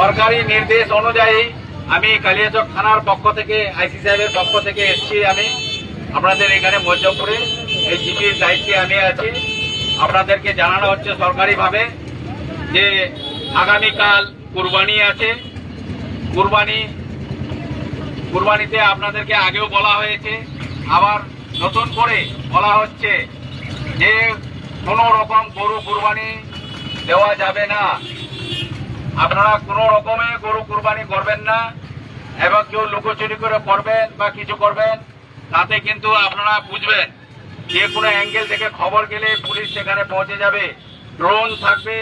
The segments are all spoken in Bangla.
সরকারি নির্দেশ অনুযায়ী আমি কালিয়াচক থানার পক্ষ থেকে আইসি সাহেবের পক্ষ থেকে এসেছি। আমি আপনাদের এখানে মধ্যপুরে এই জিপির দায়িত্বে আমি আছি। আপনাদেরকে জানানো হচ্ছে সরকারিভাবে যে আগামীকাল কুরবানি আছে। কুরবানিতে আপনাদেরকে আগেও বলা হয়েছে, আবার নতুন করে বলা হচ্ছে যে কোনো রকম গরু কুরবানি দেওয়া যাবে না। আপনারা কোনো রকমে গরু কুরবানি করবেন না, এবং কেউ লুকোচুরি করে করবেন বা কিছু করবেন তাতে কিন্তু আপনারা বুঝবেন যে কোনো অ্যাঙ্গেল থেকে খবর গেলে পুলিশ সেখানে পৌঁছে যাবে। ড্রোন থাকবে,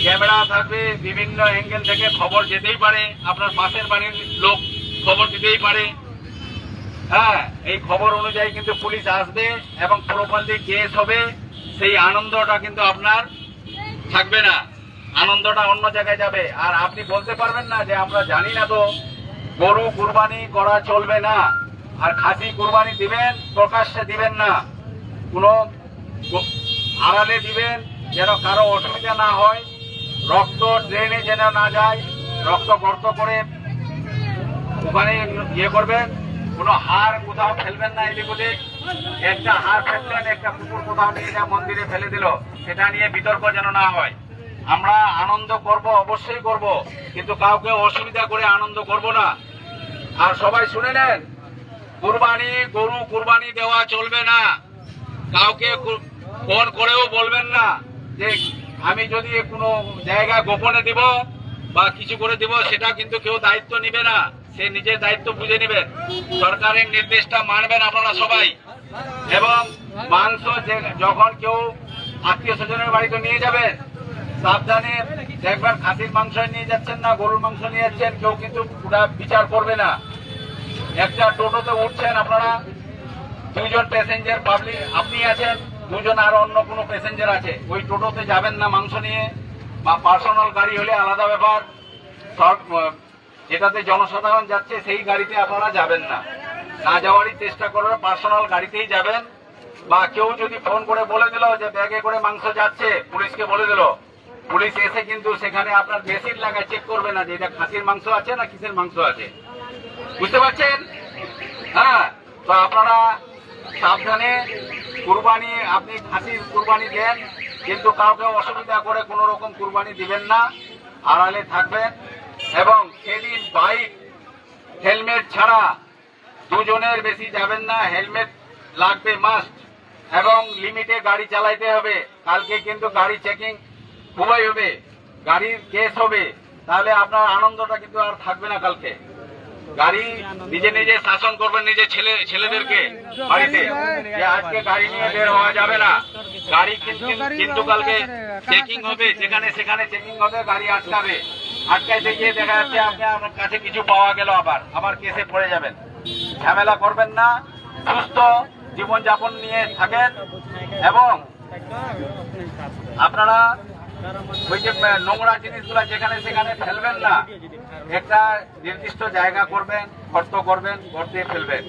ক্যামেরা থাকবে, বিভিন্ন অ্যাঙ্গেল থেকে খবর যেতেই পারে। আপনার পাশের বাড়ির লোক খবর দিতেই পারে। হ্যাঁ, এই খবর অনুযায়ী কিন্তু পুলিশ আসবে এবং প্রপারলি কেস হবে। সেই আনন্দটা কিন্তু আপনার থাকবে না, আনন্দটা অন্য জায়গায় যাবে। আর আপনি বলতে পারবেন না যে আমরা জানি না। তো গরু কুরবানি করা চলবে না। আর খাসি কুরবানি দিবেন, প্রকাশ্যে দিবেন না, কোনো আড়ালে দিবেন যেন কারো অসুবিধা না হয়। রক্ত ড্রেনে যেন না যায়, রক্ত গর্ত করে ওখানে করবেন। কোনো হাড় কোথাও ফেলবেন না। এদিকে একটা হাড় ফেললেন, একটা কুকুর কোথাও নিয়ে যা মন্দিরে ফেলে দিল, সেটা নিয়ে বিতর্ক যেন না হয়। আমরা আনন্দ করব, অবশ্যই করব, কিন্তু কাউকে অসুবিধা করে আনন্দ করব না। আর সবাই শুনে নেন, গরু কুরবানি দেওয়া চলবে না। কাউকে ফোন করেও বলবেন না যে আমি যদি কোনো জায়গা গোপনে দিব বা কিছু করে দিব, সেটা কিন্তু কেউ দায়িত্ব নিবে না। সে নিজের দায়িত্ব বুঝে নেবেন। সরকারের নির্দেশটা মানবেন আপনারা সবাই। এবং মাংস যখন কেউ আত্মীয় স্বজনের বাড়িতে নিয়ে যাবেন, সাবধানে দেখবেন খাসির মাংস নিয়ে যাচ্ছেন না গরুর মাংস নিয়ে যাচ্ছেন। কেউ কিন্তু পুরা বিচার করবে না। একটা টোটোতে উঠছেন আপনারা, দুজন প্যাসেঞ্জার পাবলিক আপনি আছেন, দুজন আর অন্য কোনো প্যাসেঞ্জার আছে, ওই টোটোতে যাবেন না মাংস নিয়ে। বা পার্সোনাল গাড়ি হলে আলাদা ব্যাপার, যেটাতে জনসাধারণ যাচ্ছে সেই গাড়িতে আপনারা যাবেন না। না যাওয়ারই চেষ্টা করবেন, পার্সোনাল গাড়িতেই যাবেন। বা কেউ যদি ফোন করে বলে দিল যে ব্যাগে করে মাংস যাচ্ছে, পুলিশকে বলে দিল, পুলিশ এসে কিন্তু সেখানে আপনার বেশির লাগায় চেক করবে না যে এটা খাসির মাংস আছে না কিসের মাংস আছে। বুঝতে পারছেন? হ্যাঁ, তো আপনারা সাবধানে কুরবানি, আপনি খাসির কুরবানি দেন, কিন্তু কাউকে অসুবিধা করে কোনো রকম কুরবানি দিবেন না, আড়ালে থাকবেন। এবং সেদিন বাইক হেলমেট ছাড়া দুজনের বেশি যাবেন না। হেলমেট লাগবে মাস্ট, এবং লিমিটে গাড়ি চালাইতে হবে। কালকে কিন্তু গাড়ি চেকিং খুবই হবে, গাড়ির কেস হবে। তাহলে আপনার আনন্দটা কিন্তু আর থাকবে না। কালকে গাড়ি নিজে নিজে শাসন করবেন, নিজে ছেলেদেরকে বাড়িতে, যে আজকে গাড়ি নিয়ে বের হওয়া যাবে না। গাড়ি কিন্তু কালকে চেকিং হবে, যেখানে সেখানে চেকিং হবে, গাড়ি আটকাবে। আটকাইতে গিয়ে দেখা যাচ্ছে আপনার কাছে কিছু পাওয়া গেল, আবার কেসে পড়ে যাবেন। ঝামেলা করবেন না, সুস্থ জীবনযাপন নিয়ে থাকেন। এবং আপনারা ওই যে নোংরা জিনিসগুলা যেখানে সেখানে ফেলবেন না। একটা নির্দিষ্ট জায়গা করবেন, গর্ত করবেন, গর্তে ফেলবেন।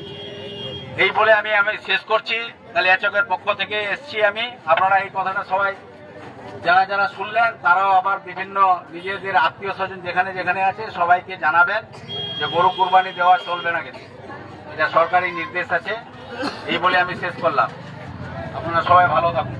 এই বলে আমি শেষ করছি। কালিয়াচকের পক্ষ থেকে এসছি আমি। আপনারা এই কথাটা সবাই যারা যারা শুনলেন, তারাও আবার বিভিন্ন নিজেদের আত্মীয় স্বজন যেখানে যেখানে আছে সবাইকে জানাবেন যে গরু কুরবানি দেওয়া চলবে না, কিন্তু এটা সরকারি নির্দেশ আছে। এই বলে আমি শেষ করলাম। আপনারা সবাই ভালো থাকুন।